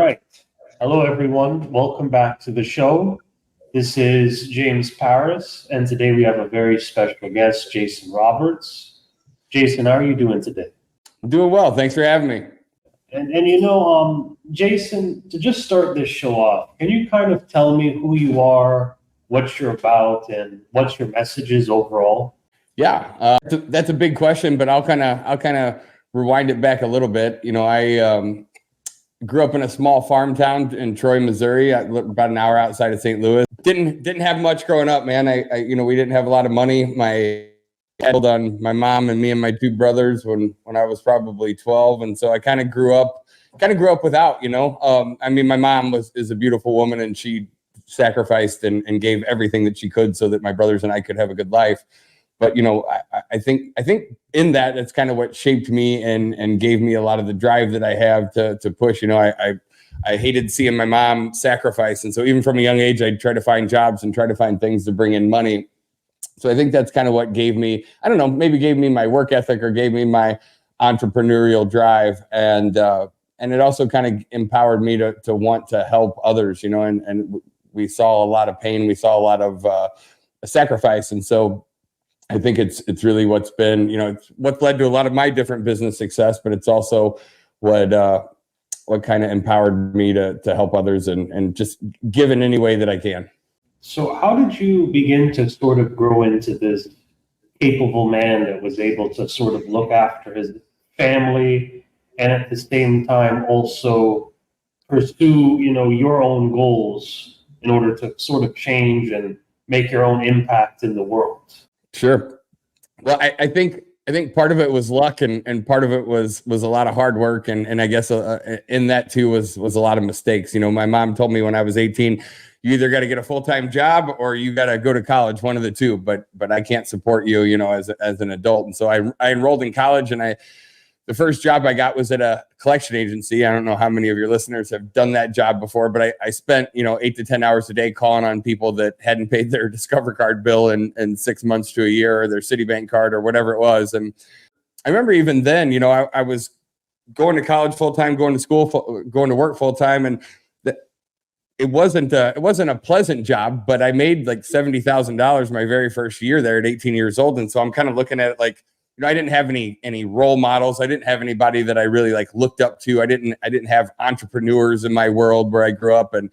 right. Hello, everyone. Welcome back to the show. This is James Parris, and today we have a very special guest, Jason Roberts. Jason, how are you doing today? I'm doing well. Thanks for having me. Jason, to just start this show off, can you kind of tell me who you are, what you're about, and what your message is overall? Yeah, that's a big question, but I'll kind of rewind it back a little bit. I grew up in a small farm town in Troy, Missouri, about an hour outside of St. Louis. Didn't have much growing up, man. We didn't have a lot of money. My dad told on my mom and me and my two brothers when I was probably 12, and so I kind of grew up without. My mom is a beautiful woman, and she sacrificed and gave everything that she could so that my brothers and I could have a good life. But I think in that, it's kind of what shaped me and gave me a lot of the drive that I have to push. I hated seeing my mom sacrifice, and so even from a young age, I'd try to find jobs and try to find things to bring in money. So I think that's kind of what gave me, I don't know, maybe gave me my work ethic or gave me my entrepreneurial drive, and it also kind of empowered me to want to help others. And we saw a lot of pain, we saw a lot of sacrifice, and so I think it's really what's been, it's what led to a lot of my different business success, but it's also what kind of empowered me to help others and just give in any way that I can. So how did you begin to sort of grow into this capable man that was able to sort of look after his family and at the same time also pursue, your own goals in order to sort of change and make your own impact in the world? Sure. Well, I think part of it was luck, and part of it was a lot of hard work, and I guess in that too was a lot of mistakes. My mom told me when I was 18, you either got to get a full-time job or you got to go to college, one of the two. But I can't support you, as an adult. And so I enrolled in college, and the first job I got was at a collection agency. I don't know how many of your listeners have done that job before, but I spent, 8 to 10 hours a day calling on people that hadn't paid their Discover card bill in 6 months to a year, or their Citibank card, or whatever it was. And I remember even then, I was going to college full-time, going to school, going to work full-time. And it wasn't a pleasant job, but I made like $70,000 my very first year there at 18 years old. And so I'm kind of looking at it like, I didn't have any role models. I didn't have anybody that I really looked up to. I didn't have entrepreneurs in my world where I grew up. And,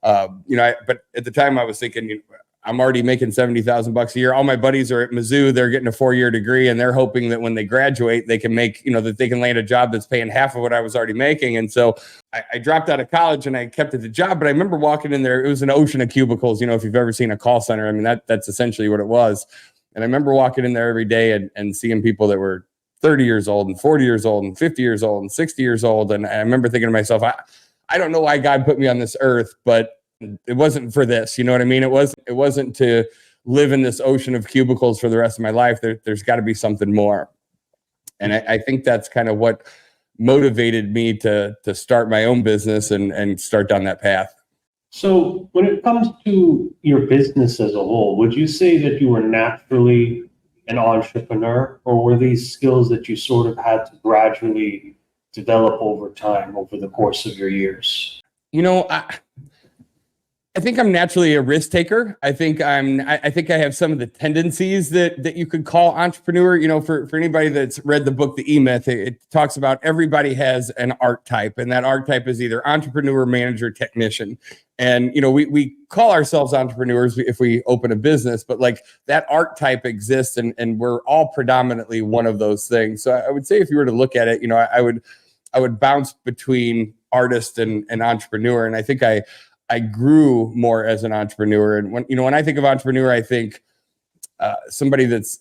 but at the time I was thinking, I'm already making $70,000 a year. All my buddies are at Mizzou. They're getting a 4-year degree, and they're hoping that when they graduate, they can make, that they can land a job that's paying half of what I was already making. And so I dropped out of college and I kept at the job. But I remember walking in there, it was an ocean of cubicles. If you've ever seen a call center, that's essentially what it was. And I remember walking in there every day and seeing people that were 30 years old and 40 years old and 50 years old and 60 years old. And I remember thinking to myself, I don't know why God put me on this earth, but it wasn't for this. You know what I mean? It wasn't to live in this ocean of cubicles for the rest of my life. There's got to be something more. And I think that's kind of what motivated me to start my own business and start down that path. So when it comes to your business as a whole, would you say that you were naturally an entrepreneur, or were these skills that you sort of had to gradually develop over time, over the course of your years? I think I'm naturally a risk taker. I think I have some of the tendencies that you could call entrepreneur. For anybody that's read the book, The E-Myth, it talks about everybody has an archetype, and that archetype is either entrepreneur, manager, technician. And, we call ourselves entrepreneurs if we open a business, but that archetype exists, and we're all predominantly one of those things. So I would say if you were to look at it, I would bounce between artist and entrepreneur. And I think I grew more as an entrepreneur. And when I think of entrepreneur, I think somebody that's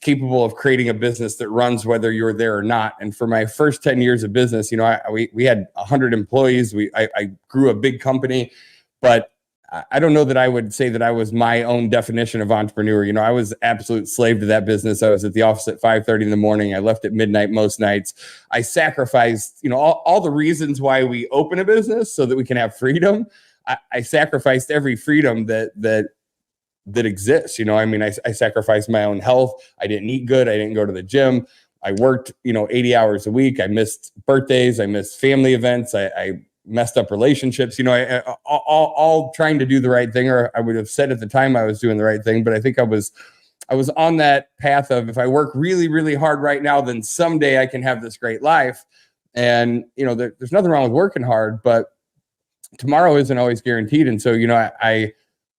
capable of creating a business that runs whether you're there or not. And for my first 10 years of business, we had 100 employees. I grew a big company, but I don't know that I would say that I was my own definition of entrepreneur. I was absolute slave to that business. I was at the office at 5:30 in the morning. I left at midnight most nights. I sacrificed, all the reasons why we open a business so that we can have freedom. I sacrificed every freedom that exists. I sacrificed my own health. I didn't eat good. I didn't go to the gym. I worked, 80 hours a week. I missed birthdays. I missed family events. I messed up relationships, all trying to do the right thing, or I would have said at the time I was doing the right thing. But I think I was on that path of, if I work really, really hard right now, then someday I can have this great life. And, there's nothing wrong with working hard, but tomorrow isn't always guaranteed. And so,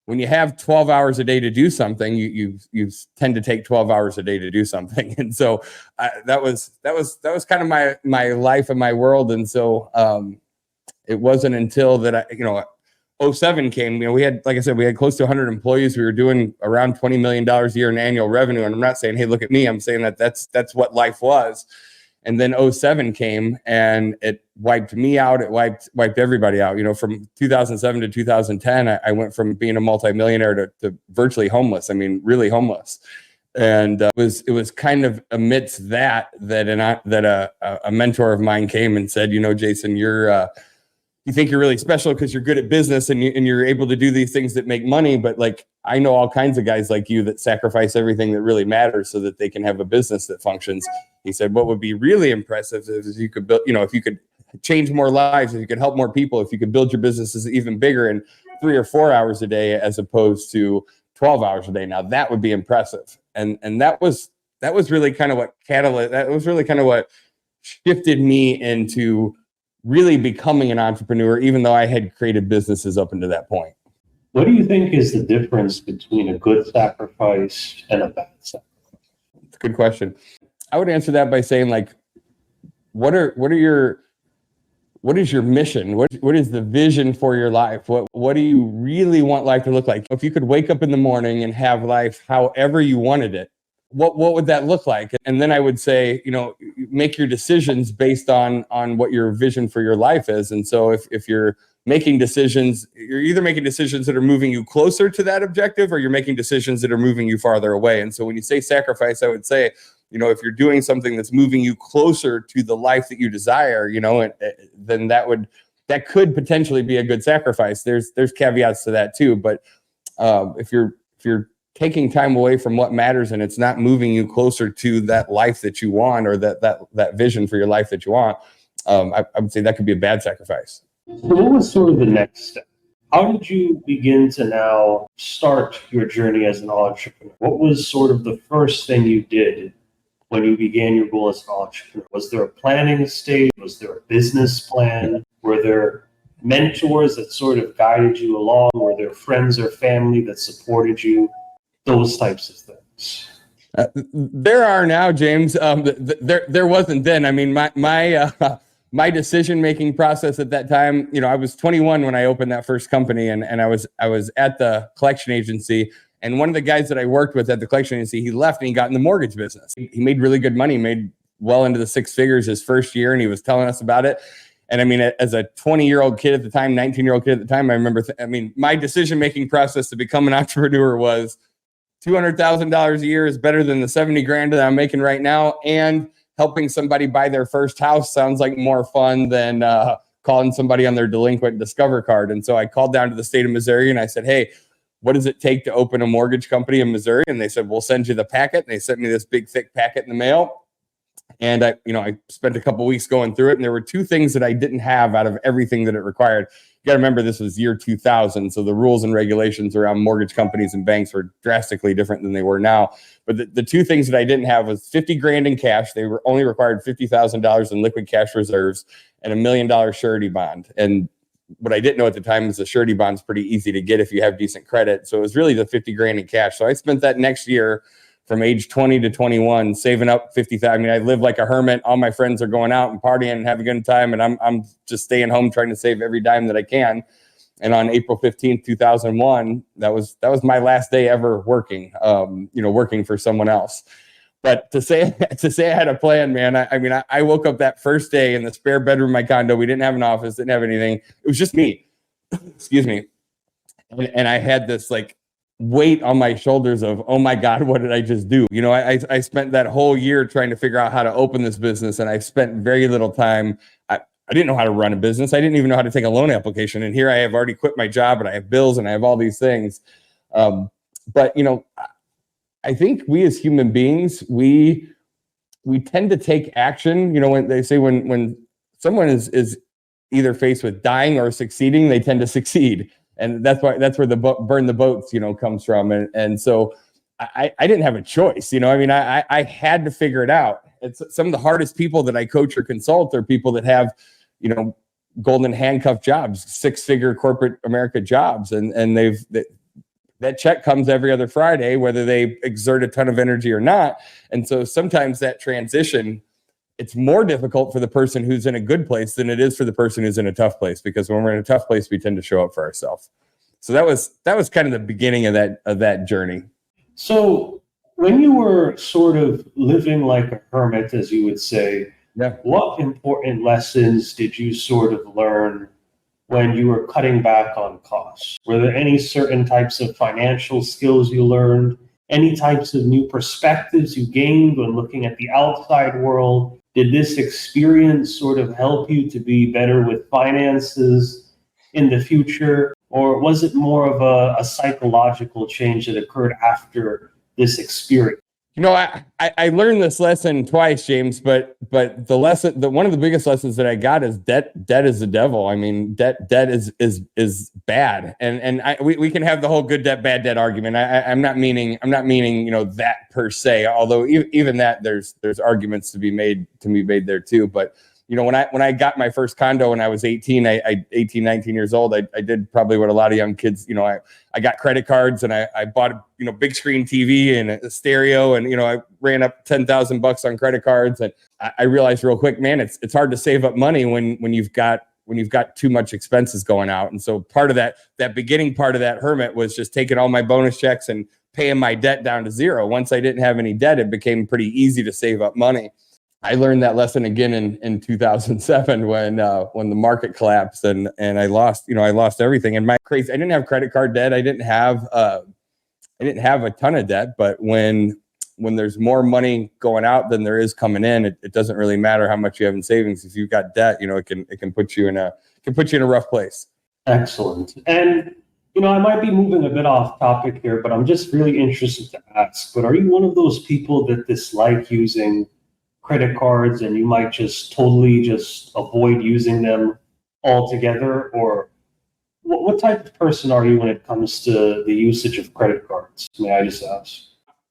when you have 12 hours a day to do something, you tend to take 12 hours a day to do something. And so that was kind of my life and my world. And so it wasn't until that 07 came. We had, like I said, we had close to 100 employees. We were doing around $20 million a year in annual revenue. And I'm not saying, hey, look at me. I'm saying that's what life was. And then 07 came and it wiped me out. It wiped everybody out. From 2007 to 2010, I went from being a multimillionaire to virtually homeless. I mean, really homeless. And it was kind of amidst that a mentor of mine came and said, Jason, you think you're really special because you're good at business and you're able to do these things that make money. But like, I know all kinds of guys like you that sacrifice everything that really matters so that they can have a business that functions. He said, what would be really impressive is you could build, if you could change more lives, if you could help more people, if you could build your businesses even bigger in 3 or 4 hours a day, as opposed to 12 hours a day. Now that would be impressive. And that was really kind of what shifted me into really becoming an entrepreneur, even though I had created businesses up until that point. What do you think is the difference between a good sacrifice and a bad sacrifice? It's a good question. I would answer that by saying, like, what is your mission? What is the vision for your life? What do you really want life to look like? If you could wake up in the morning and have life however you wanted it, what would that look like? And then I would say, make your decisions based on what your vision for your life is. And so if you're making decisions, you're either making decisions that are moving you closer to that objective, or you're making decisions that are moving you farther away. And so when you say sacrifice, I would say, if you're doing something that's moving you closer to the life that you desire, then that could potentially be a good sacrifice. There's caveats to that too. But if you're taking time away from what matters and it's not moving you closer to that life that you want, or that vision for your life that you want, I would say that could be a bad sacrifice. So what was sort of the next step? How did you begin to now start your journey as an entrepreneur? What was sort of the first thing you did when you began your goal as an entrepreneur? Was there a planning stage? Was there a business plan? Were there mentors that sort of guided you along? Were there friends or family that supported you? Those types of things. There are now, James. There wasn't then. I mean, my decision-making process at that time, I was 21 when I opened that first company, and I was at the collection agency. And one of the guys that I worked with at the collection agency, he left and he got in the mortgage business. He made really good money, made well into the 6 figures his first year, and he was telling us about it. And I mean, as a 20-year-old kid at the time, 19-year-old kid at the time, I remember, my decision-making process to become an entrepreneur was $200,000 a year is better than the 70 grand that I'm making right now. And helping somebody buy their first house sounds like more fun than calling somebody on their delinquent Discover card. And so I called down to the state of Missouri and I said, hey, what does it take to open a mortgage company in Missouri? And they said, we'll send you the packet. And they sent me this big, thick packet in the mail. And I spent a couple of weeks going through it. And there were 2 things that I didn't have out of everything that it required. You got to remember, this was year 2000. So the rules and regulations around mortgage companies and banks were drastically different than they were now. But the 2 things that I didn't have was 50 grand in cash. They were only required $50,000 in liquid cash reserves and $1 million surety bond. And what I didn't know at the time is the surety bond's pretty easy to get if you have decent credit. So it was really the 50 grand in cash. So I spent that next year from age 20 to 21, saving up 50,000. I mean, I live like a hermit. All my friends are going out and partying and having a good time. And I'm just staying home trying to save every dime that I can. And on April 15th, 2001, that was my last day ever working, working for someone else. But to say I had a plan, man, I woke up that first day in the spare bedroom of my condo. We didn't have an office, didn't have anything. It was just me. Excuse me. And I had this weight on my shoulders of, oh my God, what did I just do? I spent that whole year trying to figure out how to open this business, and I spent very little time. I didn't know how to run a business. I didn't even know how to take a loan application. And here I have already quit my job, and I have bills, and I have all these things. But I think we as human beings, we tend to take action. When they say when someone is either faced with dying or succeeding, they tend to succeed. And that's where the burn the boats, comes from. And so I didn't have a choice, I mean, I had to figure it out. It's some of the hardest people that I coach or consult are people that have, golden handcuff jobs, 6-figure corporate America jobs. And that check comes every other Friday, whether they exert a ton of energy or not. And so sometimes that transition, it's more difficult for the person who's in a good place than it is for the person who's in a tough place, because when we're in a tough place, we tend to show up for ourselves. So that was kind of the beginning of that journey. So when you were sort of living like a hermit, as you would say, what important lessons did you sort of learn when you were cutting back on costs? Were there any certain types of financial skills you learned? Any types of new perspectives you gained when looking at the outside world? Did this experience sort of help you to be better with finances in the future? Or was it more of a psychological change that occurred after this experience? I learned this lesson twice, James, but one of the biggest lessons that I got is debt is the devil. I mean, debt is bad. And we can have the whole good debt, bad debt argument. I'm not meaning, that per se, although even that there's arguments to be made there too. But when I got my first condo when I was 18, 19 years old, I did probably what a lot of young kids, I got credit cards and I bought a big screen TV and a stereo, and I ran up $10,000 on credit cards, and I realized real quick, man, it's hard to save up money when you've got too much expenses going out. And so part of that beginning part of that hermit was just taking all my bonus checks and paying my debt down to zero. Once I didn't have any debt, it became pretty easy to save up money. I learned that lesson again in 2007 when the market collapsed and I lost everything. And I didn't have credit card debt. I didn't have a ton of debt, but when there's more money going out than there is coming in, it doesn't really matter how much you have in savings. If you've got debt, it can put you in a rough place. Excellent. And I might be moving a bit off topic here, but I'm just really interested to ask, but are you one of those people that dislike using credit cards and you might just totally just avoid using them altogether? Or what type of person are you when it comes to the usage of credit cards? May I just ask?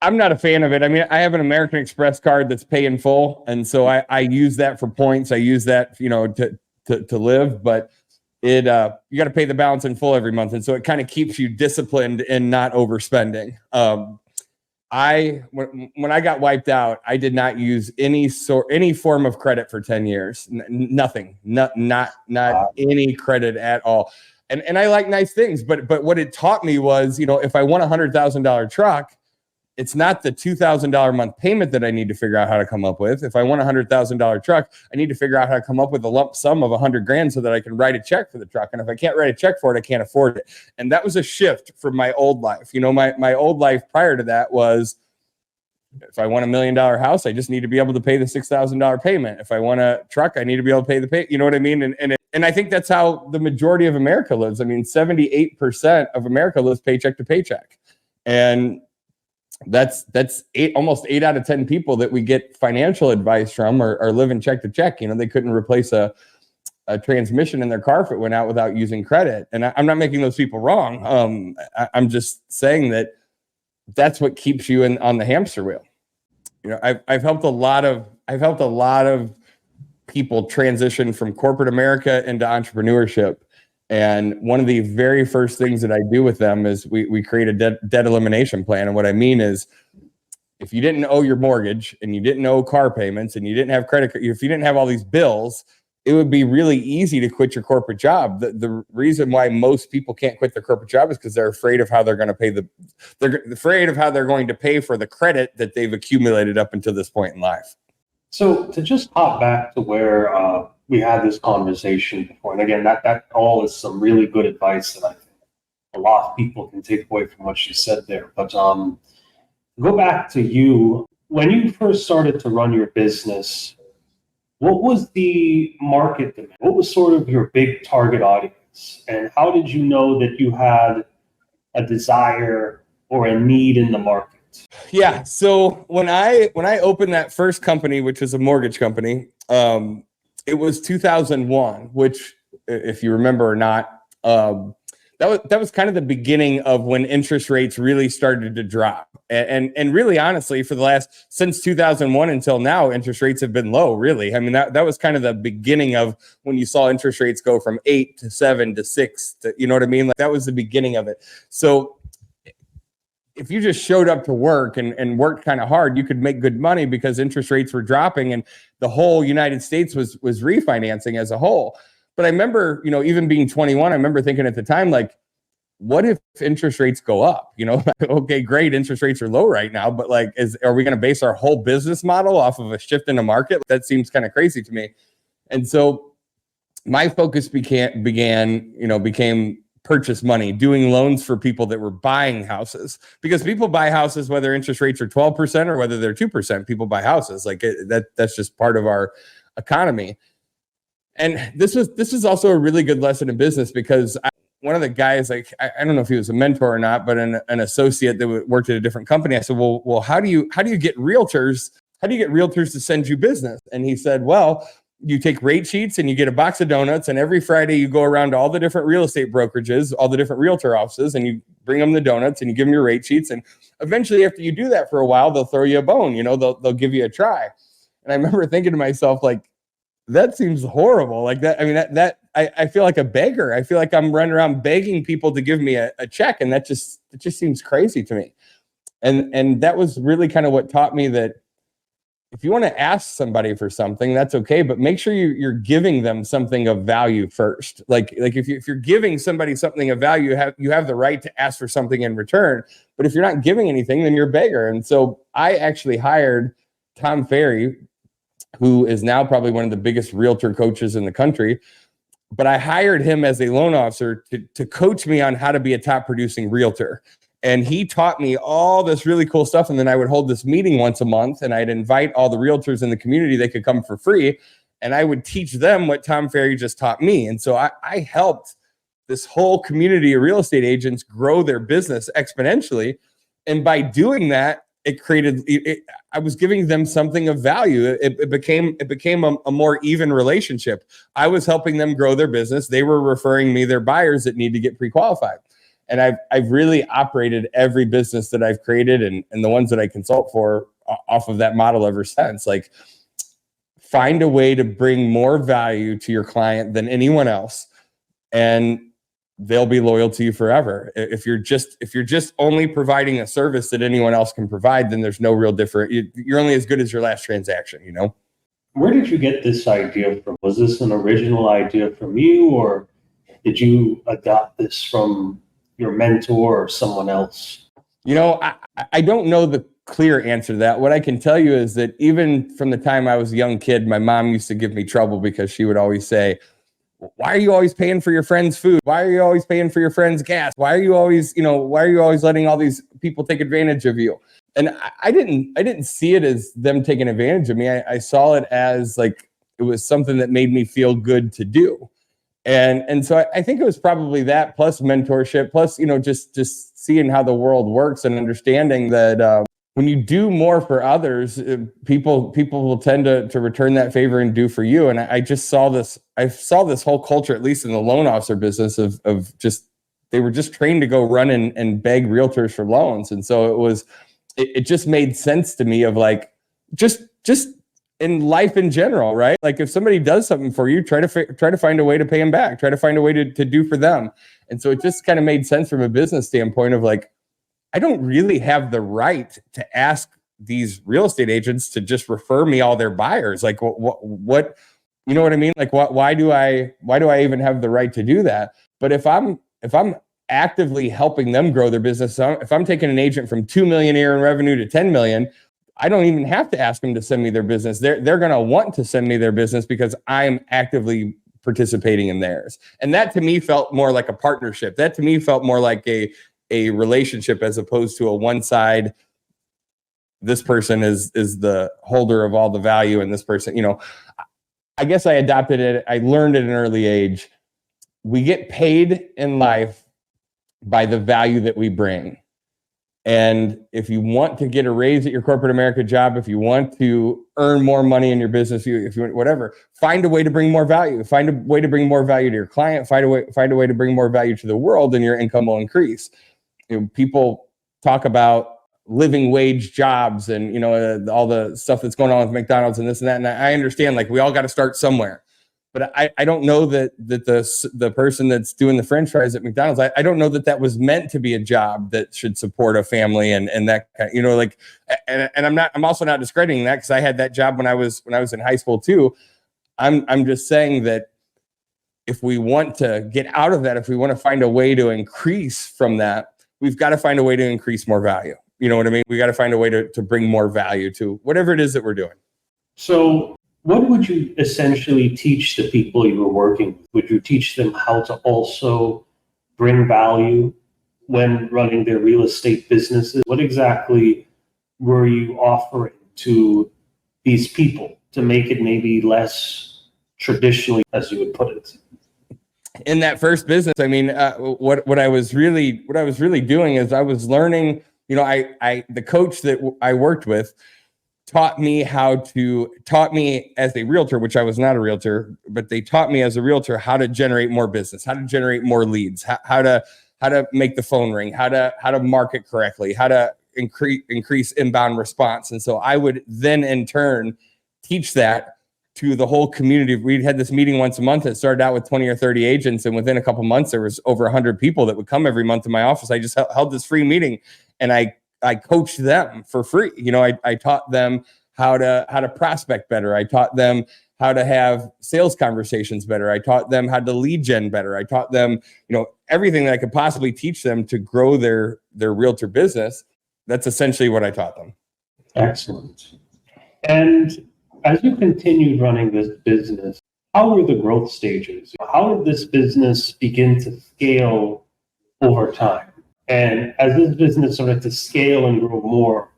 I'm not a fan of it. I mean, I have an American Express card that's pay in full, and so I use that for points. I use that, to live, but you got to pay the balance in full every month, and so it kind of keeps you disciplined in not overspending. When I got wiped out, I did not use any form of credit for 10 years. Nothing, not any credit at all. And I like nice things, but what it taught me was, if I want $100,000 truck, it's not the $2,000 a month payment that I need to figure out how to come up with. If I want $100,000 truck, I need to figure out how to come up with a lump sum of $100,000 so that I can write a check for the truck. And if I can't write a check for it, I can't afford it. And that was a shift from my old life. My old life prior to that was, if I want $1 million house, I just need to be able to pay the $6,000 payment. If I want a truck, I need to be able to pay the pay. You know what I mean? And I think that's how the majority of America lives. I mean, 78% of America lives paycheck to paycheck. And that's almost 8 out of 10 people that we get financial advice from are living check to check. They couldn't replace a transmission in their car if it went out without using credit. And I'm not making those people wrong. I'm just saying that's what keeps you on the hamster wheel. I've helped a lot of people transition from corporate America into entrepreneurship. And one of the very first things that I do with them is we create a debt elimination plan. And what I mean is, if you didn't owe your mortgage and you didn't owe car payments and you didn't have credit, if you didn't have all these bills, it would be really easy to quit your corporate job. The reason why most people can't quit their corporate job is because they're afraid of how they're going to pay they're afraid of how they're going to pay for the credit that they've accumulated up until this point in life. So to just hop back to where we had this conversation before, and again, that all is some really good advice that I think a lot of people can take away from what you said there. But go back to you. When you first started to run your business, what was the market demand? What was sort of your big target audience? And how did you know that you had a desire or a need in the market? Yeah. So when I opened that first company, which was a mortgage company, it was 2001, which if you remember or not. That was kind of the beginning of when interest rates really started to drop. And really, honestly, for the since 2001 until now, interest rates have been low, really. I mean, that was kind of the beginning of when you saw interest rates go from 8 to 7 to 6 to, you know what I mean? Like, that was the beginning of it. So if you just showed up to work and worked kind of hard, you could make good money because interest rates were dropping and the whole United States was refinancing as a whole. But I remember, even being 21, I remember thinking at the time, like, what if interest rates go up? Okay, great. Interest rates are low right now, but like, are we going to base our whole business model off of a shift in the market? That seems kind of crazy to me. And so my focus became purchase money, doing loans for people that were buying houses, because people buy houses whether interest rates are 12% or whether they're 2%. People buy houses. Like, that's just part of our economy. And this is also a really good lesson in business, because one of the guys, like, I don't know if he was a mentor or not, but an associate that worked at a different company, I said, well, how do you get realtors? How do you get realtors to send you business? And he said, well, you take rate sheets and you get a box of donuts, and every Friday you go around to all the different real estate brokerages, all the different realtor offices, and you bring them the donuts and you give them your rate sheets. And eventually, after you do that for a while, they'll throw you a bone. They'll give you a try. And I remember thinking to myself, like, that seems horrible. Like that. I mean, I feel like a beggar. I feel like I'm running around begging people to give me a check. And it just seems crazy to me. And that was really kind of what taught me that if you want to ask somebody for something, that's okay, but make sure you're giving them something of value first. Like if you're giving somebody something of value, you have the right to ask for something in return. But if you're not giving anything, then you're a beggar. And so I actually hired Tom Ferry, who is now probably one of the biggest realtor coaches in the country. But I hired him as a loan officer to coach me on how to be a top producing realtor. And he taught me all this really cool stuff. And then I would hold this meeting once a month, and I'd invite all the realtors in the community. They could come for free. And I would teach them what Tom Ferry just taught me. And so I helped this whole community of real estate agents grow their business exponentially. And by doing that, I was giving them something of value. It became a more even relationship. I was helping them grow their business. They were referring me their buyers that need to get pre-qualified. And I've really operated every business that I've created and the ones that I consult for off of that model ever since. Like, find a way to bring more value to your client than anyone else, and they'll be loyal to you forever. If you're just only providing a service that anyone else can provide, then there's no real difference. You're only as good as your last transaction, Where did you get this idea from? Was this an original idea from you, or did you adopt this from your mentor or someone else? I don't know the clear answer to that. What I can tell you is that even from the time I was a young kid, my mom used to give me trouble because she would always say, why are you always paying for your friend's food? Why are you always paying for your friend's gas? Why are you always letting all these people take advantage of you? And I didn't see it as them taking advantage of me. I saw it as like, it was something that made me feel good to do. And so I think it was probably that, plus mentorship, plus, just seeing how the world works and understanding that when you do more for others, people will tend to return that favor and do for you. And I saw this whole culture, at least in the loan officer business, of just, they were just trained to go run and beg realtors for loans. And so it just made sense to me of like, just in life in general, right? Like, if somebody does something for you, try to find a way to pay them back, try to find a way to do for them. And so it just kind of made sense from a business standpoint of like, I don't really have the right to ask these real estate agents to just refer me all their buyers. Like, what, you know what I mean? Like, why do I even have the right to do that? But if I'm actively helping them grow their business, if I'm taking an agent from 2 million a year in revenue to 10 million, I don't even have to ask them to send me their business. They're going to want to send me their business because I'm actively participating in theirs. And that to me felt more like a partnership. That to me felt more like a relationship, as opposed to a one side, this person is the holder of all the value, and this person, I guess I adopted it. I learned at an early age. We get paid in life by the value that we bring. And if you want to get a raise at your corporate America job, if you want to earn more money in your business, if you want whatever, find a way to bring more value. Find a way to bring more value to your client. Find a way to bring more value to the world, and your income will increase. People talk about living wage jobs and all the stuff that's going on with McDonald's and this and that. And I understand, like, we all got to start somewhere. But I don't know that the person that's doing the French fries at McDonald's, I don't know that was meant to be a job that should support a family and that kind of, and I'm also not discrediting that, because I had that job when I was in high school too. I'm just saying that if we want to get out of that, if we want to find a way to increase from that, we've got to find a way to increase more value. You know what I mean? We got to find a way to bring more value to whatever it is that we're doing. So what would you essentially teach the people you were working with? Would you teach them how to also bring value when running their real estate businesses? What exactly were you offering to these people to make it maybe less traditionally, as you would put it? In that first business, I mean, what I was really doing is I was learning. The coach that I worked with taught me as a realtor, which I was not a realtor, but they taught me as a realtor how to generate more business, how to generate more leads, how to make the phone ring, how to market correctly, how to increase inbound response. And so I would then in turn teach that to the whole community. We had this meeting once a month. It started out with 20 or 30 agents, and within a couple of months, there was over 100 people that would come every month to my office. I just held this free meeting, and I coached them for free. I taught them how to prospect better. I taught them how to have sales conversations better. I taught them how to lead gen better. I taught them, everything that I could possibly teach them to grow their realtor business. That's essentially what I taught them. Excellent. And as you continued running this business, how were the growth stages? How did this business begin to scale over time? And as this business started to scale and grow more,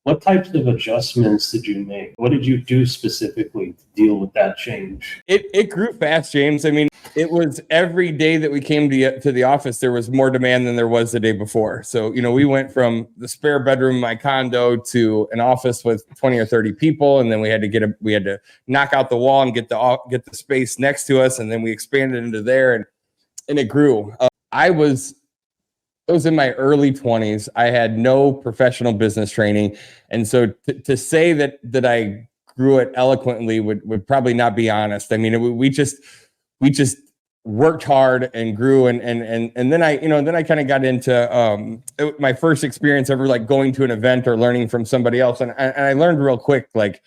what types of adjustments did you make? What did you do specifically to deal with that change? It grew fast, James. I mean, it was every day that we came to the office, there was more demand than there was the day before. So, we went from the spare bedroom in my condo to an office with 20 or 30 people. And then we had to knock out the wall and get the space next to us. And then we expanded into there, and it grew. I was in my early 20s. I had no professional business training. And so to say that I grew it eloquently would probably not be honest. I mean, we just worked hard and grew. And then I kind of got into my first experience ever, like going to an event or learning from somebody else. And I learned real quick, like,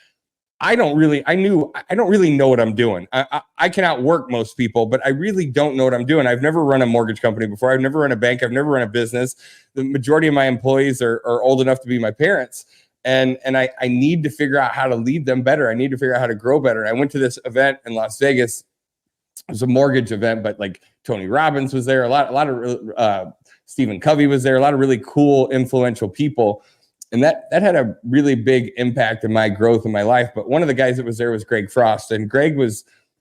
I don't really know what I'm doing. I can outwork most people, but I really don't know what I'm doing. I've never run a mortgage company before. I've never run a bank. I've never run a business. The majority of my employees are old enough to be my parents. And I need to figure out how to lead them better. I need to figure out how to grow better. And I went to this event in Las Vegas. It was a mortgage event, but like Tony Robbins was there. A lot of Stephen Covey was there. A lot of really cool, influential people. And that had a really big impact in my growth in my life. But one of the guys that was there was Greg Frost. And Greg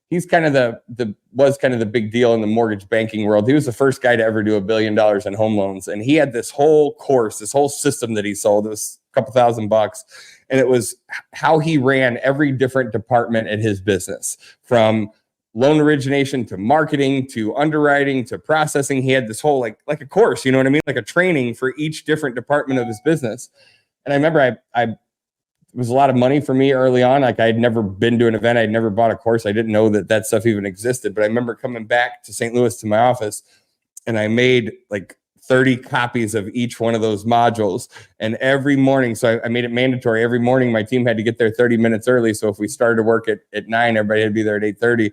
he's kind of the big deal in the mortgage banking world. He was the first guy to ever do $1 billion in home loans. And he had this whole course, this whole system that he sold. It was a couple $1,000. And it was how he ran every different department in his business, from loan origination to marketing to underwriting to processing. He had this whole like a course, you know what I mean? Like a training for each different department of his business. And I remember it was a lot of money for me early on. Like, I had never been to an event. I'd never bought a course. I didn't know that stuff even existed. But I remember coming back to St. Louis to my office, and I made like 30 copies of each one of those modules. And every morning, so I made it mandatory. Every morning, my team had to get there 30 minutes early. So if we started to work at 9, everybody had to be there at 8:30.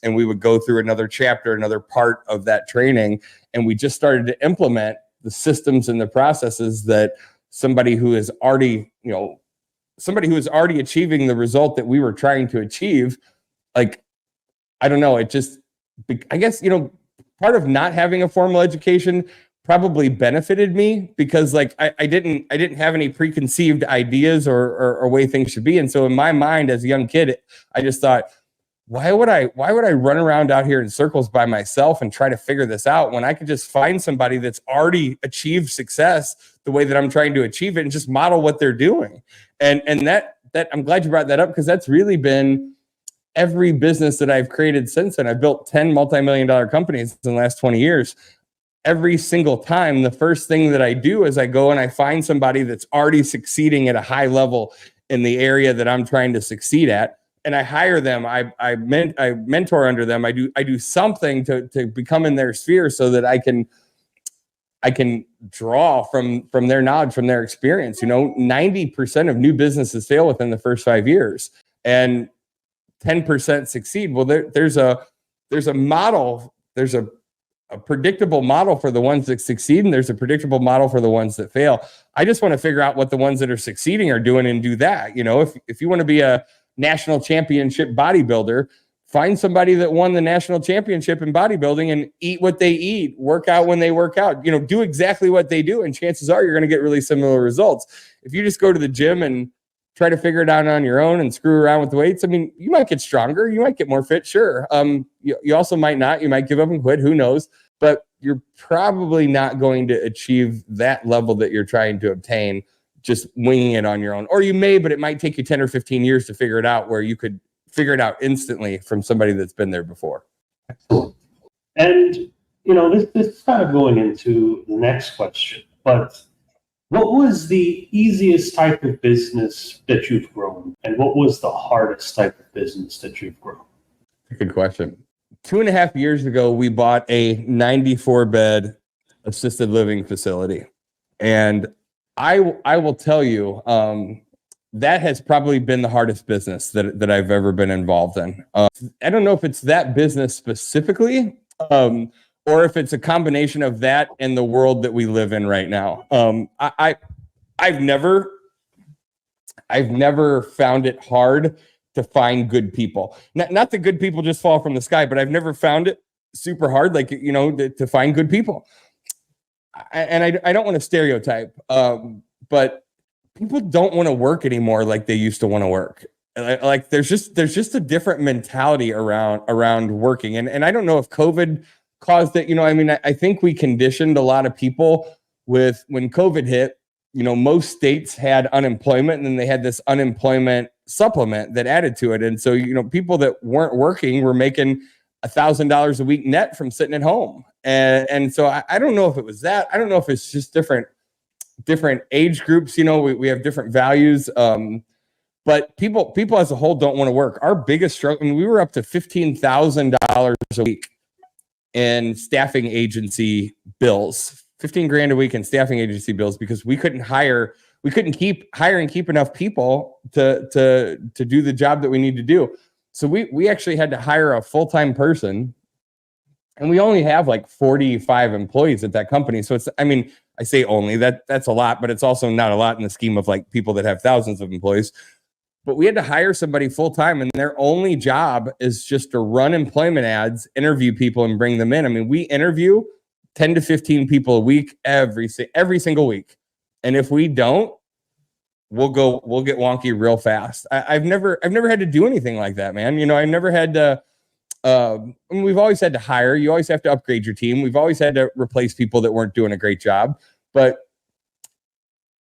And we would go through another chapter, another part of that training. And we just started to implement the systems and the processes that somebody who is already achieving the result that we were trying to achieve. Like, I don't know, I guess, part of not having a formal education probably benefited me, because like I didn't have any preconceived ideas or way things should be. And so in my mind as a young kid, I just thought, why would I run around out here in circles by myself and try to figure this out when I could just find somebody that's already achieved success the way that I'm trying to achieve it and just model what they're doing. And that I'm glad you brought that up, because that's really been every business that I've created since then. I've built 10 multi-million-dollar companies in the last 20 years. Every single time, the first thing that I do is I go and I find somebody that's already succeeding at a high level in the area that I'm trying to succeed at, and I hire them. I mentor under them. I do something to become in their sphere so that I can draw from their knowledge, from their experience. 90% of new businesses fail within the first 5 years, and 10% succeed. Well, there's a model. There's a predictable model for the ones that succeed, and there's a predictable model for the ones that fail. I just want to figure out what the ones that are succeeding are doing and do that. If you want to be a national championship bodybuilder, find somebody that won the national championship in bodybuilding and eat what they eat, work out when they work out, do exactly what they do. And chances are you're going to get really similar results. If you just go to the gym and try to figure it out on your own and screw around with the weights, you might get stronger, you might get more fit, sure. You also might not. You might give up and quit, who knows? But you're probably not going to achieve that level that you're trying to obtain just winging it on your own. Or you may, but it might take you 10 or 15 years to figure it out, where you could figure it out instantly from somebody that's been there before. Excellent. And, this is kind of going into the next question, but what was the easiest type of business that you've grown? And what was the hardest type of business that you've grown? Good question. 2.5 years ago, we bought a 94-bed assisted living facility. And I will tell you, that has probably been the hardest business that I've ever been involved in. I don't know if it's that business specifically, or if it's a combination of that and the world that we live in right now. I've never found it hard to find good people. Not that good people just fall from the sky, but I've never found it super hard, to find good people. And I don't want to stereotype, but people don't want to work anymore like they used to want to work. Like there's just a different mentality around working. And I don't know if COVID caused it. I think we conditioned a lot of people with, when COVID hit, most states had unemployment, and then they had this unemployment supplement that added to it. And so, people that weren't working were making $1,000 a week net from sitting at home. And so I don't know if it was that. I don't know if it's just different age groups. We have different values. But people as a whole don't want to work. Our biggest struggle, we were up to $15,000 a week in staffing agency bills, 15 grand a week in staffing agency bills, because we couldn't hire and keep enough people to do the job that we need to do. So we actually had to hire a full-time person, and we only have like 45 employees at that company. So I say only, that's a lot, but it's also not a lot in the scheme of like people that have thousands of employees. But we had to hire somebody full-time, and their only job is just to run employment ads, interview people, and bring them in. We interview 10 to 15 people a week, every single week. And if we don't, we'll get wonky real fast. I've never had to do anything like that, man. I've never had to, we've always had to hire. You always have to upgrade your team. We've always had to replace people that weren't doing a great job, but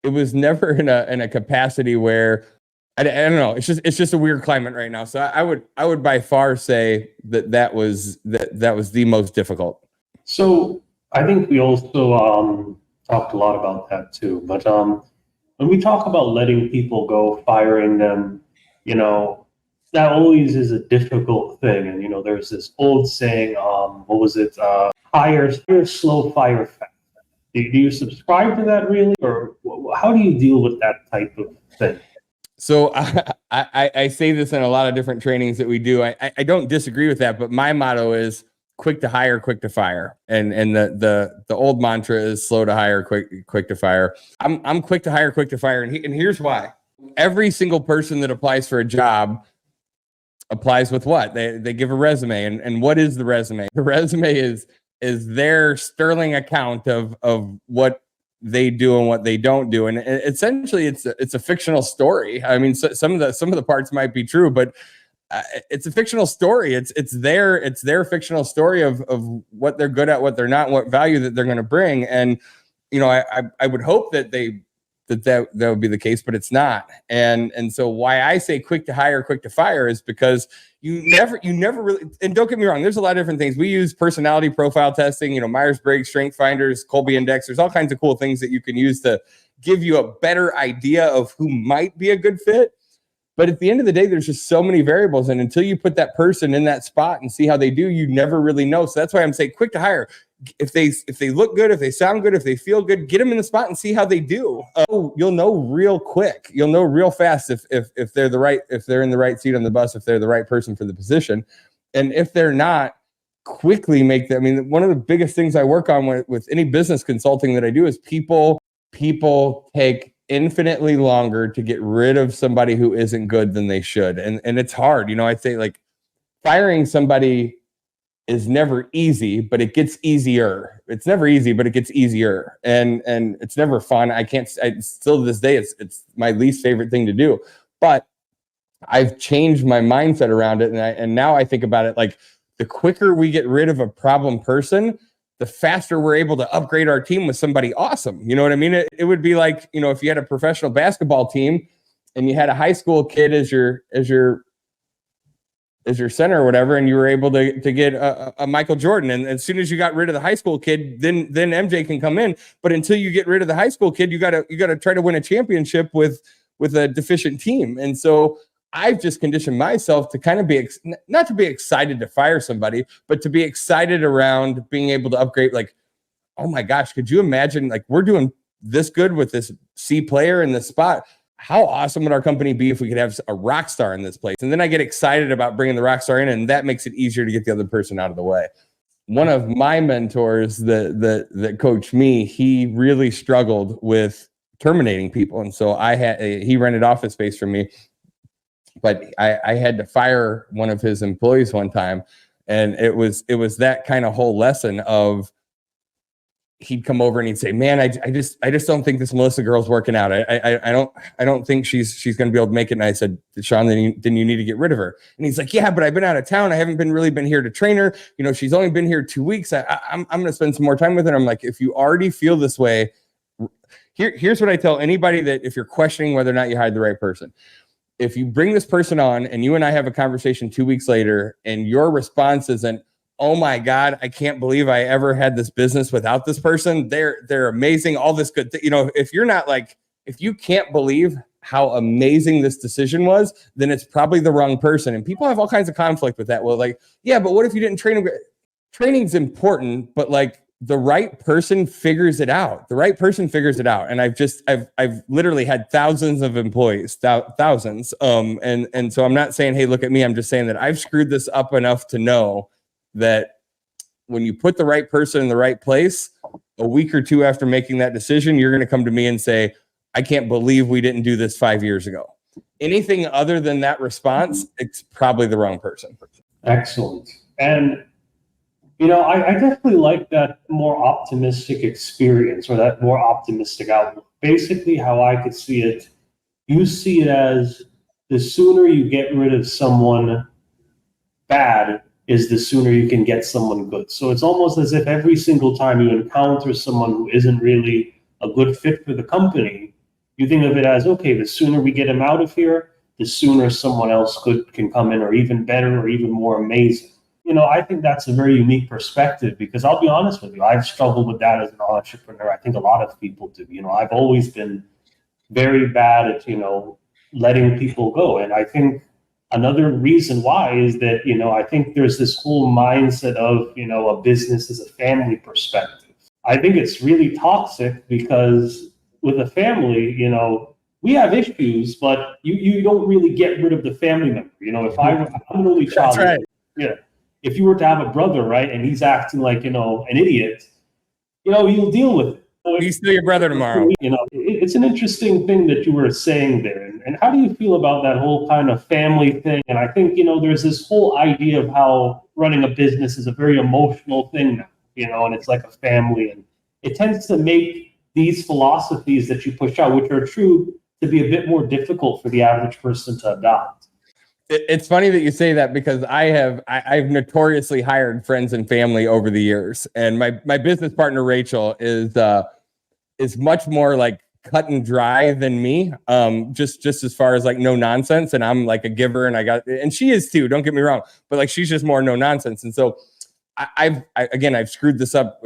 it was never in a capacity where, I don't know. It's just a weird climate right now. So I would by far say that was the most difficult. So I think we also talked a lot about that too. But when we talk about letting people go, firing them, that always is a difficult thing. And there's this old saying, what was it? Hire slow, fire fast. Do you subscribe to that really, or how do you deal with that type of thing? So I say this in a lot of different trainings that we do. I don't disagree with that, but my motto is quick to hire, quick to fire. And the old mantra is slow to hire, quick to fire. I'm quick to hire, quick to fire. And here's why. Every single person that applies for a job applies with what? They give a resume. And what is the resume? The resume is their sterling account of what they do and what they don't do. And essentially it's a fictional story. Some of the parts might be true, but it's a fictional story. It's their fictional story of what they're good at, what they're not, what value that they're going to bring. And I would hope that that would be the case, but it's not. And so why I say quick to hire, quick to fire is because you never really, and don't get me wrong, there's a lot of different things. We use personality profile testing, Myers-Briggs, strength finders, Colby Index. There's all kinds of cool things that you can use to give you a better idea of who might be a good fit. But at the end of the day, there's just so many variables. And until you put that person in that spot and see how they do, you never really know. So that's why I'm saying quick to hire. If they look good, if they sound good, if they feel good, get them in the spot and see how they do. You'll know real quick. You'll know real fast if they're if they're in the right seat on the bus, if they're the right person for the position. And if they're not, quickly make them. I mean, one of the biggest things I work on with any business consulting that I do is people take infinitely longer to get rid of somebody who isn't good than they should. And it's hard. I'd say like firing somebody is never easy, but it gets easier. It's never easy, but it gets easier. And it's never fun. Still to this day, it's my least favorite thing to do, but I've changed my mindset around it. And now I think about it like the quicker we get rid of a problem person, the faster we're able to upgrade our team with somebody awesome. You know what I mean? It would be like, if you had a professional basketball team and you had a high school kid as your center or whatever, and you were able to get a Michael Jordan. And as soon as you got rid of the high school kid, then MJ can come in. But until you get rid of the high school kid, you gotta try to win a championship with a deficient team. And so I've just conditioned myself to kind of be, not to be excited to fire somebody, but to be excited around being able to upgrade. Like, oh my gosh, could you imagine, like, we're doing this good with this C player in this spot. How awesome would our company be if we could have a rock star in this place? And then I get excited about bringing the rock star in, and that makes it easier to get the other person out of the way. One of my mentors that coached me, he really struggled with terminating people. And so he rented office space from me. But I had to fire one of his employees one time, and it was that kind of whole lesson of he'd come over and he'd say, "Man, I just don't think this Melissa girl's working out. I don't think she's going to be able to make it." And I said, "Sean, then you need to get rid of her." And he's like, "Yeah, but I've been out of town. I haven't really been here to train her. She's only been here 2 weeks. I'm going to spend some more time with her." I'm like, if you already feel this way, here's what I tell anybody that if you're questioning whether or not you hired the right person. If you bring this person on and you and I have a conversation 2 weeks later and your response isn't, "Oh my God, I can't believe I ever had this business without this person. They're amazing. All this good." If you're not like, if you can't believe how amazing this decision was, then it's probably the wrong person. And people have all kinds of conflict with that. Well, like, yeah, but what if you didn't train them? Training's important, but like, the right person figures it out. The right person figures it out. And I've literally had thousands of employees, thousands. And so I'm not saying, "Hey, look at me." I'm just saying that I've screwed this up enough to know that when you put the right person in the right place, a week or two after making that decision, you're going to come to me and say, "I can't believe we didn't do this 5 years ago." Anything other than that response, it's probably the wrong person. Excellent. And I definitely like that more optimistic experience, or that more optimistic outlook. Basically, how I could see it, you see it as the sooner you get rid of someone bad is the sooner you can get someone good. So it's almost as if every single time you encounter someone who isn't really a good fit for the company, you think of it as, okay, the sooner we get him out of here, the sooner someone else can come in, or even better, or even more amazing. I think that's a very unique perspective, because I'll be honest with you, I've struggled with that as an entrepreneur. I think a lot of people do. I've always been very bad at, letting people go. And I think another reason why is that, I think there's this whole mindset of, a business as a family perspective. I think it's really toxic, because with a family, we have issues, but you don't really get rid of the family member. If I'm an only child, that's right. Yeah. If you were to have a brother, right, and he's acting like, an idiot, you'll deal with it. He's still your brother tomorrow. It's an interesting thing that you were saying there. And how do you feel about that whole kind of family thing? And I think, there's this whole idea of how running a business is a very emotional thing now, and it's like a family. And it tends to make these philosophies that you push out, which are true, to be a bit more difficult for the average person to adopt. It's funny that you say that because I've notoriously hired friends and family over the years, and my business partner Rachel is much more like cut and dry than me. Just as far as like no nonsense, and I'm like a giver, and she is too. Don't get me wrong, but like she's just more no nonsense, and so I've screwed this up.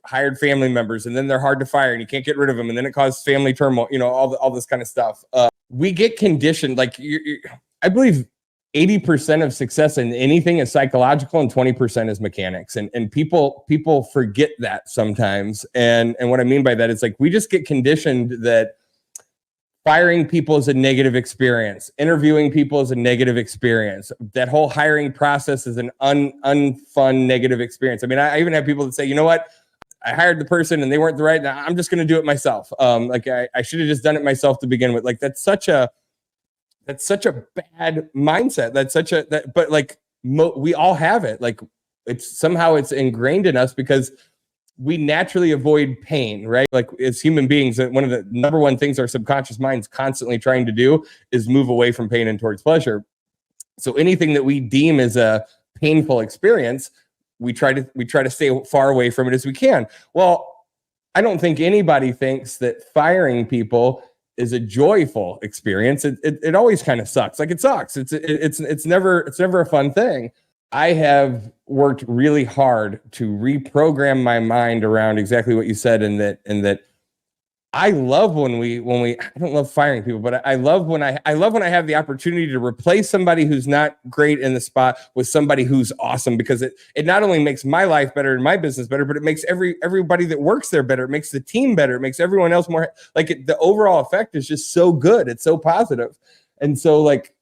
Hired family members, and then they're hard to fire, and you can't get rid of them, and then it causes family turmoil. All this kind of stuff. We get conditioned. Like I believe 80% of success in anything is psychological and 20% is mechanics. And people forget that sometimes. And what I mean by that is like we just get conditioned that firing people is a negative experience, interviewing people is a negative experience. That whole hiring process is an unfun negative experience. I mean, I even have people that say, you know what? I hired the person and they weren't the right. Now I'm just going to do it myself. Like I should have just done it myself to begin with. Like that's such a bad mindset. But like we all have it. Like it's ingrained in us because we naturally avoid pain, right? Like as human beings, one of the number one things our subconscious mind's constantly trying to do is move away from pain and towards pleasure. So anything that we deem as a painful experience, we try to stay far away from it as we can. Well, I don't think anybody thinks that firing people is a joyful experience. It always kind of sucks. Like it sucks. It's never a fun thing. I have worked really hard to reprogram my mind around exactly what you said, and that I love when I don't love firing people, but I love when I have the opportunity to replace somebody who's not great in the spot with somebody who's awesome, because it not only makes my life better and my business better, but it makes everybody that works there better. It makes the team better. It makes everyone else more the overall effect is just so good. It's so positive. And so like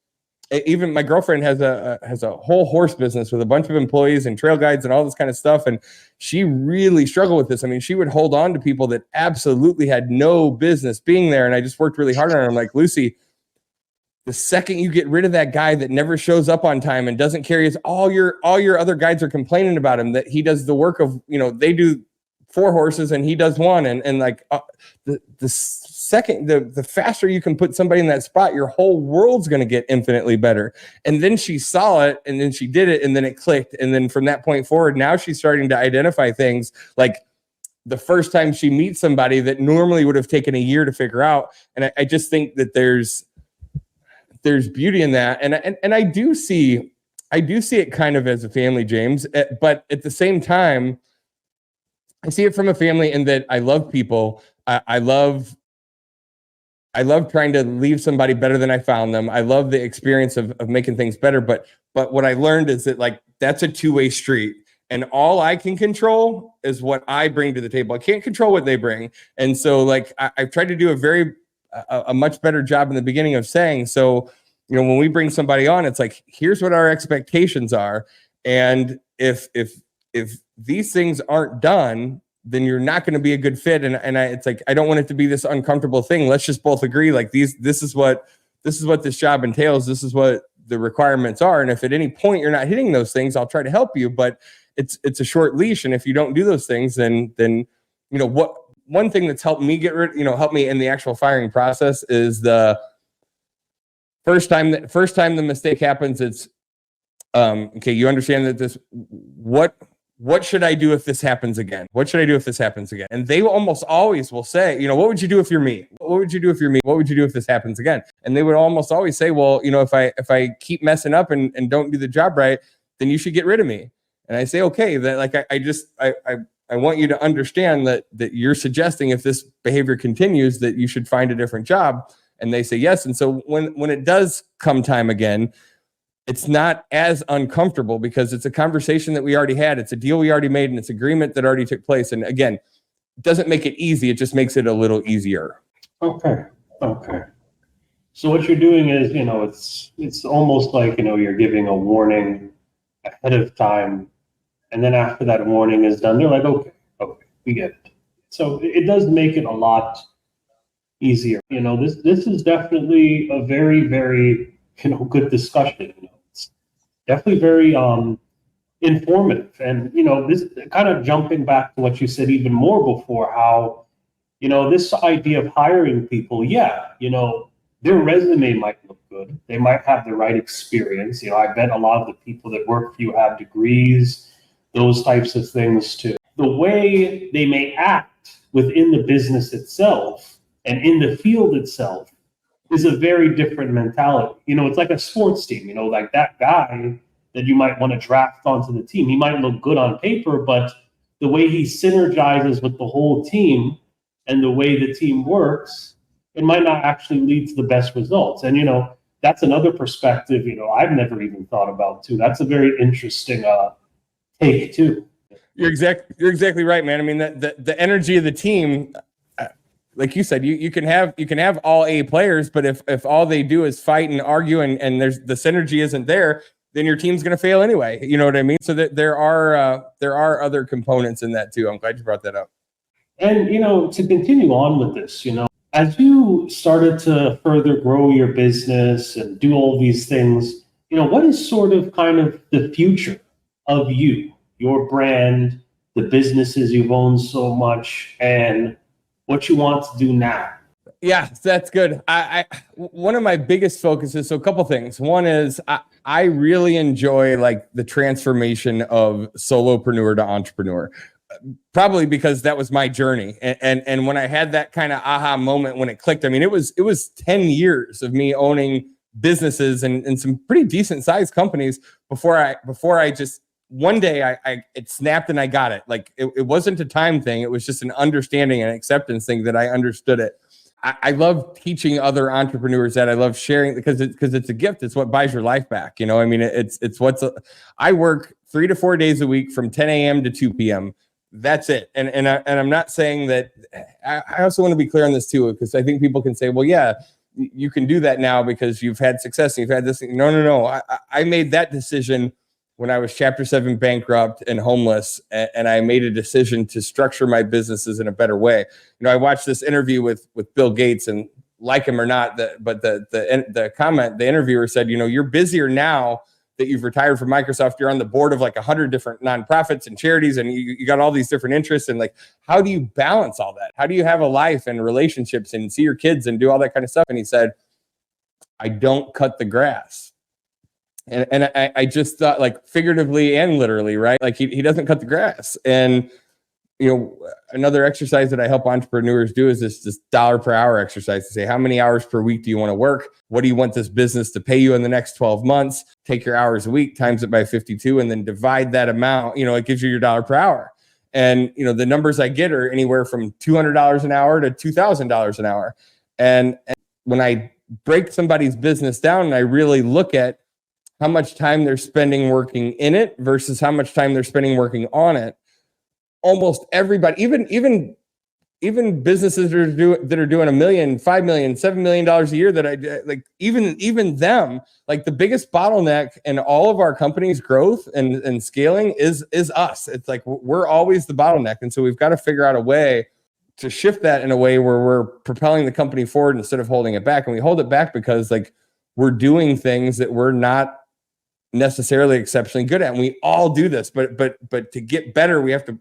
even my girlfriend has a whole horse business with a bunch of employees and trail guides and all this kind of stuff. And she really struggled with this. I mean, she would hold on to people that absolutely had no business being there. And I just worked really hard on her. I'm like, Lucy, the second you get rid of that guy that never shows up on time and doesn't carry all your other guides are complaining about him, that he does the work of, they do 4 horses and he does 1. And like the second, the faster you can put somebody in that spot, your whole world's going to get infinitely better. And then she saw it, and then she did it, and then it clicked. And then from that point forward, now she's starting to identify things like the first time she meets somebody that normally would have taken a year to figure out. And I just think that there's beauty in that. And I do see it kind of as a family, James, but at the same time, I see it from a family in that I love people. I love trying to leave somebody better than I found them. I love the experience of making things better. But what I learned is that like that's a two-way street. And all I can control is what I bring to the table. I can't control what they bring. And so like I've tried to do a much better job in the beginning of saying, so, when we bring somebody on, it's like, here's what our expectations are. And if these things aren't done, then you're not going to be a good fit. It's like, I don't want it to be this uncomfortable thing. Let's just both agree, like this is what this job entails. This is what the requirements are. And if at any point you're not hitting those things, I'll try to help you, but it's a short leash. And if you don't do those things, then one thing that's helped me help me in the actual firing process is the first time the mistake happens, it's, okay, you understand that what should I do if this happens again? What should I do if this happens again? And they almost always will say, what would you do if you're me? What would you do if you're me? What would you do if this happens again? And they would almost always say, well, if I keep messing up and don't do the job right, then you should get rid of me. And I say, okay, that like I want you to understand that you're suggesting if this behavior continues that you should find a different job. And they say yes. And so when it does come time again, it's not as uncomfortable because it's a conversation that we already had. It's a deal we already made, and it's agreement that already took place. And again, it doesn't make it easy. It just makes it a little easier. Okay. So what you're doing is, it's almost like, you're giving a warning ahead of time. And then after that warning is done, they're like, okay, we get it. So it does make it a lot easier. This is definitely a very, very, good discussion. It's definitely very informative. And, this kind of jumping back to what you said even more before, how, this idea of hiring people, their resume might look good. They might have the right experience. I bet a lot of the people that work for you have degrees, those types of things too. The way they may act within the business itself and in the field itself is a very different mentality. It's like a sports team, like that guy that you might want to draft onto the team. He might look good on paper, but the way he synergizes with the whole team and the way the team works, it might not actually lead to the best results. And, that's another perspective, I've never even thought about too. That's a very interesting take too. You're exactly right, man. I mean, the energy of the team, like you said, you can have all A players, but if all they do is fight and argue and there's the synergy isn't there, then your team's going to fail anyway. You know what I mean? So that there are other components in that too. I'm glad you brought that up. And to continue on with this, as you started to further grow your business and do all these things, what is sort of kind of the future of you, your brand, the businesses you've owned so much, and what you want to do now? Yeah, that's good. I one of my biggest focuses, so a couple things. One is I really enjoy like the transformation of solopreneur to entrepreneur. Probably because that was my journey. And when I had that kind of aha moment when it clicked, I mean, it was 10 years of me owning businesses and some pretty decent sized companies before I just one day it snapped and I got it. Like it wasn't a time thing. It was just an understanding and acceptance thing that I understood it. I love teaching other entrepreneurs that. I love sharing because it's a gift. It's what buys your life back. I mean, I work 3 to 4 days a week from 10 a.m. to 2 p.m. That's it. And I'm not saying that. I also want to be clear on this too, because I think people can say, well, yeah, you can do that now because you've had success and you've had this. No. I made that decision when I was Chapter 7 bankrupt and homeless, and I made a decision to structure my businesses in a better way. I watched this interview with Bill Gates, and like him or not, but the interviewer said, you're busier now that you've retired from Microsoft. You're on the board of like 100 different nonprofits and charities, and you got all these different interests. And like, how do you balance all that? How do you have a life and relationships and see your kids and do all that kind of stuff? And he said, I don't cut the grass. And I just thought, like, figuratively and literally, right? Like he doesn't cut the grass. And another exercise that I help entrepreneurs do is this dollar per hour exercise to say, how many hours per week do you want to work? What do you want this business to pay you in the next 12 months? Take your hours a week, times it by 52, and then divide that amount. It gives you your dollar per hour. And, the numbers I get are anywhere from $200 an hour to $2,000 an hour. And when I break somebody's business down and I really look at how much time they're spending working in it versus how much time they're spending working on it, almost everybody, even businesses that are doing $1 million, $5 million, $7 million a year, that I like, even them, like the biggest bottleneck in all of our company's growth and scaling is us. It's like we're always the bottleneck, and so we've got to figure out a way to shift that in a way where we're propelling the company forward instead of holding it back. And we hold it back because like we're doing things that we're not necessarily exceptionally good at. And we all do this, but to get better, we have to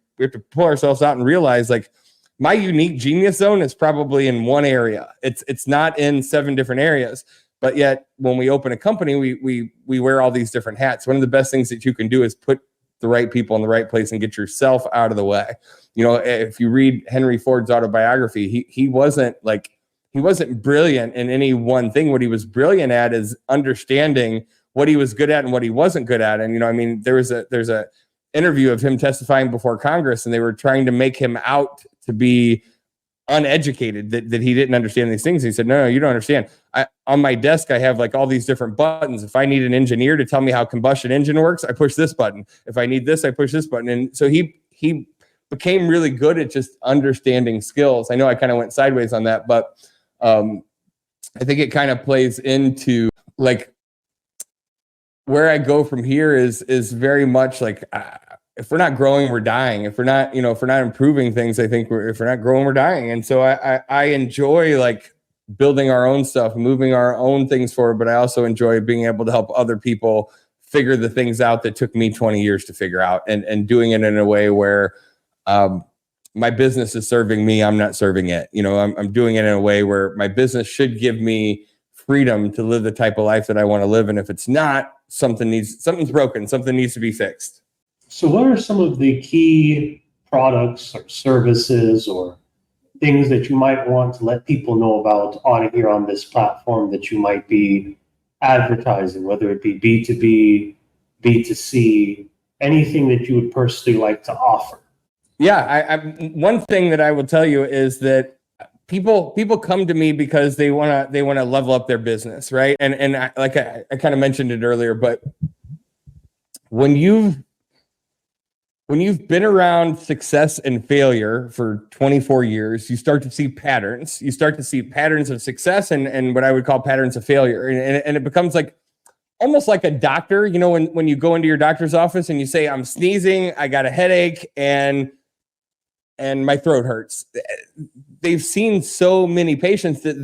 pull ourselves out and realize like my unique genius zone is probably in one area. It's not in 7 different areas, but yet when we open a company, we wear all these different hats. One of the best things that you can do is put the right people in the right place and get yourself out of the way. If you read Henry Ford's autobiography, he wasn't brilliant in any one thing. What he was brilliant at is understanding what he was good at and what he wasn't good at. And, there's a interview of him testifying before Congress, and they were trying to make him out to be uneducated, that he didn't understand these things. He said, no, you don't understand. On my desk, I have like all these different buttons. If I need an engineer to tell me how combustion engine works, I push this button. If I need this, I push this button. And so he became really good at just understanding skills. I know I kind of went sideways on that, but I think it kind of plays into like, where I go from here is very much like, if we're not growing, we're dying. If we're not improving things, I think if we're not growing, we're dying. And so I enjoy like building our own stuff, moving our own things forward, but I also enjoy being able to help other people figure the things out that took me 20 years to figure out, and doing it in a way where my business is serving me, I'm not serving it. I'm doing it in a way where my business should give me freedom to live the type of life that I want to live. And if it's not, something's broken, something needs to be fixed. So what are some of the key products or services or things that you might want to let people know about on here on this platform that you might be advertising, whether it be B2B, B2C, anything that you would personally like to offer? Yeah, one thing that I will tell you is that people come to me because they want to level up their business, right? And I kind of mentioned it earlier, but when you've been around success and failure for 24 years, you start to see patterns. You start to see patterns of success and what I would call patterns of failure. And it becomes like almost like a doctor, you know, when you go into your doctor's office and you say, I'm sneezing, I got a headache, and my throat hurts. They've seen so many patients that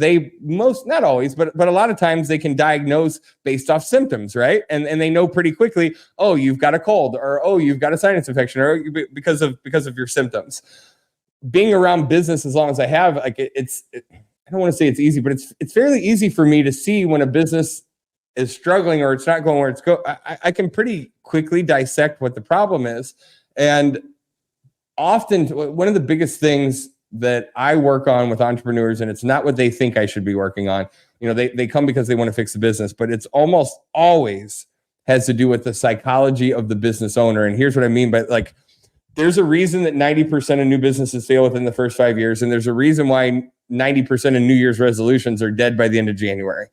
not always, but a lot of times they can diagnose based off symptoms, right? And they know pretty quickly, oh, you've got a cold, or oh, you've got a sinus infection, or because of your symptoms. Being around business as long as I have, like I don't want to say it's easy, but it's fairly easy for me to see when a business is struggling or it's not going where it's going. I can pretty quickly dissect what the problem is. And often one of the biggest things that I work on with entrepreneurs, and it's not what they think I should be working on. You know, they come because they want to fix the business, but it's almost always has to do with the psychology of the business owner. And here's what I mean by, like, there's a reason that 90% of new businesses fail within the first 5 years. And there's a reason why 90% of New Year's resolutions are dead by the end of January.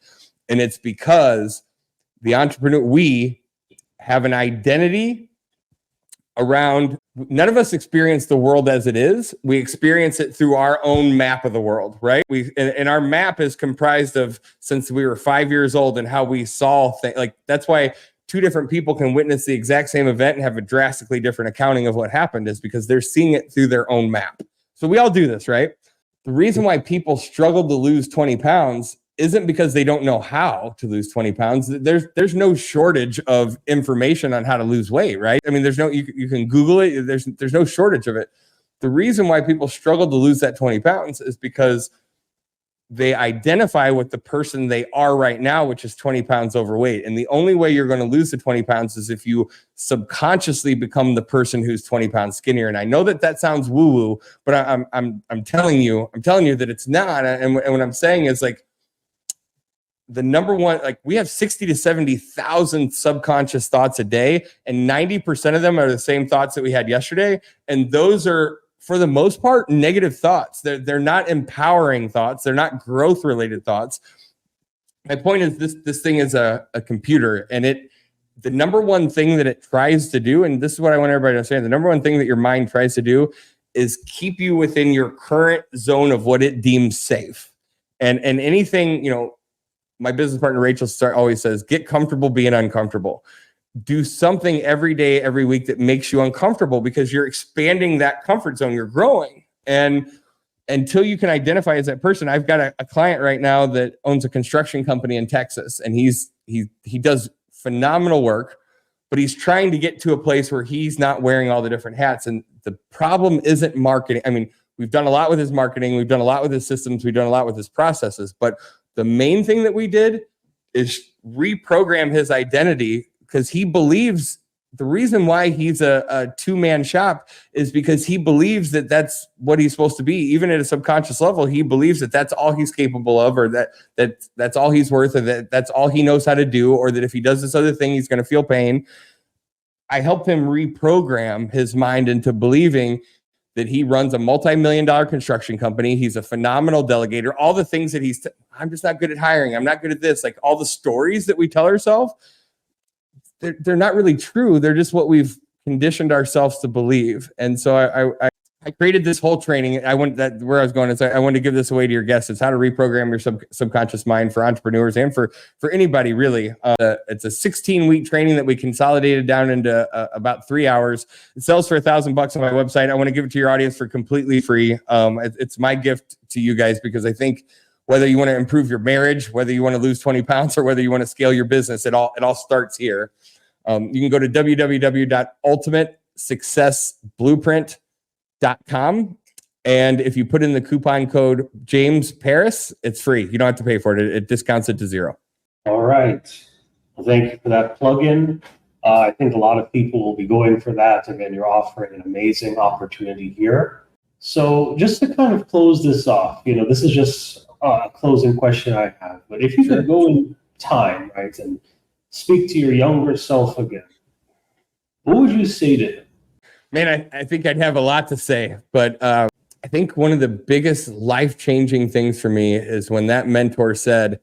And it's because the entrepreneur, we have an identity around, none of us experience the world as it is. We experience it through our own map of the world, right? And our map is comprised of since we were 5 years old and how we saw things. Like, that's why two different people can witness the exact same event and have a drastically different accounting of what happened, is because they're seeing it through their own map. So we all do this, right? The reason why people struggle to lose 20 pounds isn't because they don't know how to lose 20 pounds. There's no shortage of information on how to lose weight, right? I mean, you can Google it. There's no shortage of it. The reason why people struggle to lose that 20 pounds is because they identify with the person they are right now, which is 20 pounds overweight. And the only way you're going to lose the 20 pounds is if you subconsciously become the person who's 20 pounds skinnier. And I know that sounds woo-woo, but I'm telling you that it's not. And what I'm saying is, like, the number one, like, we have 60 to 70,000 subconscious thoughts a day, and 90% of them are the same thoughts that we had yesterday. And those are, for the most part, negative thoughts. They're not empowering thoughts. They're not growth related thoughts. My point is, this thing is a computer, and the number one thing that it tries to do, and this is what I want everybody to understand, the number one thing that your mind tries to do is keep you within your current zone of what it deems safe. And anything, you know, my business partner, Rachel, always says, get comfortable being uncomfortable. Do something every day, every week that makes you uncomfortable, because you're expanding that comfort zone. You're growing. And until you can identify as that person, I've got a client right now that owns a construction company in Texas, and he does phenomenal work, but he's trying to get to a place where he's not wearing all the different hats. And the problem isn't marketing. I mean, we've done a lot with his marketing. We've done a lot with his systems. We've done a lot with his processes. But the main thing that we did is reprogram his identity, because he believes the reason why he's a two-man shop is because he believes that that's what he's supposed to be. Even at a subconscious level, he believes that that's all he's capable of, or that's all he's worth, or that's all he knows how to do, or that if he does this other thing, he's going to feel pain. I helped him reprogram his mind into believing that he runs a multi-million-dollar construction company. He's a phenomenal delegator. All the things that I'm just not good at hiring. I'm not good at this. Like, all the stories that we tell ourselves, they're not really true. They're just what we've conditioned ourselves to believe. And so I created this whole training. Where I was going is I wanted to give this away to your guests. It's how to reprogram your subconscious mind for entrepreneurs and for anybody, really. It's a 16-week training that we consolidated down into about 3 hours. It sells for $1,000 on my website. I want to give it to your audience for completely free. It's my gift to you guys, because I think whether you want to improve your marriage, whether you want to lose 20 pounds, or whether you want to scale your business, it all starts here. You can go to www.ultimatesuccessblueprint.com. And if you put in the coupon code James Parris, it's free. You don't have to pay for it. It discounts it to $0. All right. Well, thank you for that plug-in. I think a lot of people will be going for that. Again, you're offering an amazing opportunity here. So just to kind of close this off, this is just a closing question I have. But if you could go in time, right, and speak to your younger self again, what would you say to him? Man, I think I'd have a lot to say, but I think one of the biggest life-changing things for me is when that mentor said,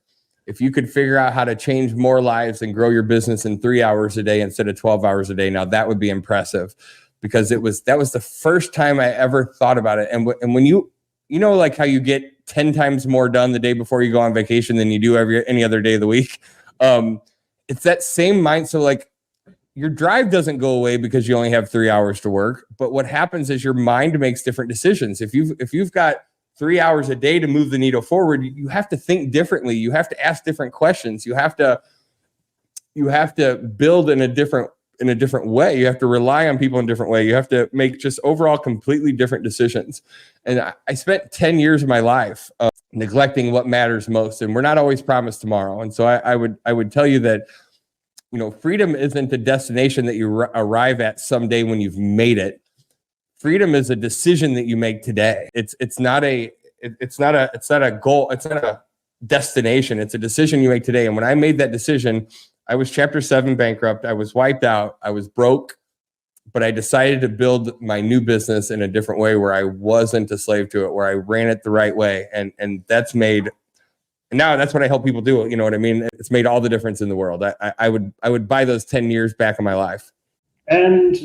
if you could figure out how to change more lives and grow your business in 3 hours a day instead of 12 hours a day, now that would be impressive, because that was the first time I ever thought about it. And when you like how you get 10 times more done the day before you go on vacation than you do any other day of the week. It's that same mind. So like, your drive doesn't go away because you only have 3 hours to work. But what happens is your mind makes different decisions. If you've got 3 hours a day to move the needle forward, you have to think differently. You have to ask different questions. You have to build in a different way. You have to rely on people in a different way. You have to make just overall completely different decisions. And I spent 10 years of my life neglecting what matters most. And we're not always promised tomorrow. And so I would tell you that, freedom isn't a destination that you arrive at someday when you've made it. Freedom is a decision that you make today. It's not a goal. It's not a destination. It's a decision you make today. And when I made that decision, I was Chapter 7 bankrupt. I was wiped out. I was broke, but I decided to build my new business in a different way, where I wasn't a slave to it, where I ran it the right way. And that's made. And now that's what I help people do. You know what I mean? It's made all the difference in the world. I would buy those 10 years back in my life. And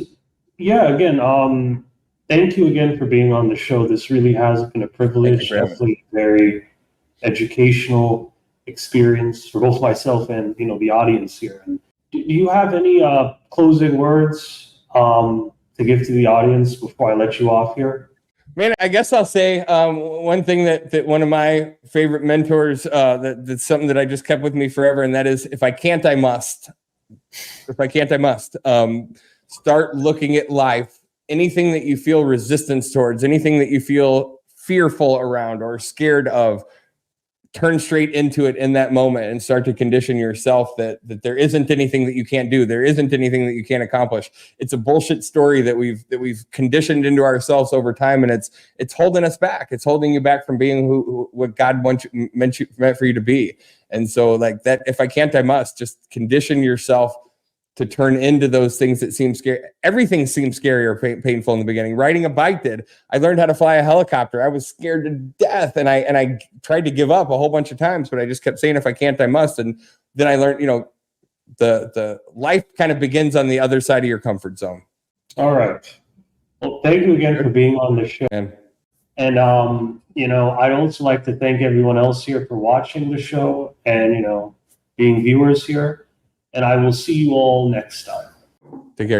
yeah, again, thank you again for being on the show. This really has been a privilege, definitely very educational experience for both myself and the audience here. And do you have any closing words to give to the audience before I let you off here? Man, I guess I'll say one thing that one of my favorite mentors, that's something that I just kept with me forever, and that is, if I can't, I must. If I can't, I must. Start looking at life. Anything that you feel resistance towards, anything that you feel fearful around or scared of, turn straight into it in that moment and start to condition yourself that there isn't anything that you can't do. There isn't anything that you can't accomplish. It's a bullshit story that we've conditioned into ourselves over time, and it's holding us back. It's holding you back from being what God meant for you to be. And so, like that, if I can't, I must. Just condition yourself to turn into those things that seem scary. Everything seemed scary or painful in the beginning. Riding a bike did. I learned how to fly a helicopter. I was scared to death, and I tried to give up a whole bunch of times, but I just kept saying, if I can't, I must. And then I learned, the life kind of begins on the other side of your comfort zone. All right. Well, thank you again for being on the show. And I'd also like to thank everyone else here for watching the show and being viewers here. And I will see you all next time. Take care, guys.